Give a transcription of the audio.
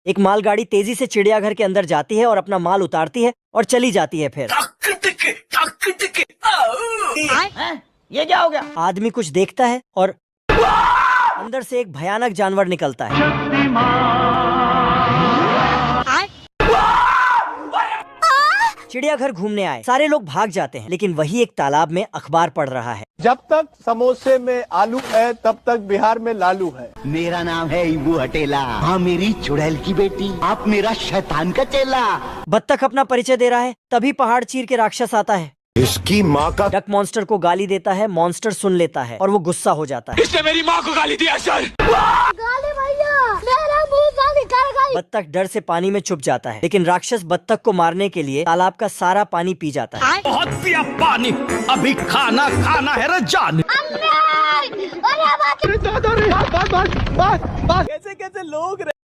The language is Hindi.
एक मालगाड़ी तेजी से चिड़ियाघर के अंदर जाती है और अपना माल उतारती है और चली जाती है। फिर ये क्या हो गया? आदमी कुछ देखता है और अंदर से एक भयानक जानवर निकलता है। चिड़ियाघर घूमने आए सारे लोग भाग जाते हैं, लेकिन वही एक तालाब में अखबार पढ़ रहा है। जब तक समोसे में आलू है तब तक बिहार में लालू है। मेरा नाम है इबू हटेला। हाँ मेरी चुड़ैल की बेटी, आप मेरा शैतान का चेला। बत्तख अपना परिचय दे रहा है, तभी पहाड़ चीर के राक्षस आता है। इसकी माँ का डक मॉन्स्टर को गाली देता है, मॉन्स्टर सुन लेता है और वो गुस्सा हो जाता है। इसने मेरी माँ को गाली दिया सर। गाली भैया, मेरा मुंह गाली कर गई। बत्तख डर से पानी में छुप जाता है, लेकिन राक्षस बत्तख को मारने के लिए तालाब का सारा पानी पी जाता है। बहुत पिया पानी, अभी खाना खाना है रे जान। कैसे कैसे लोग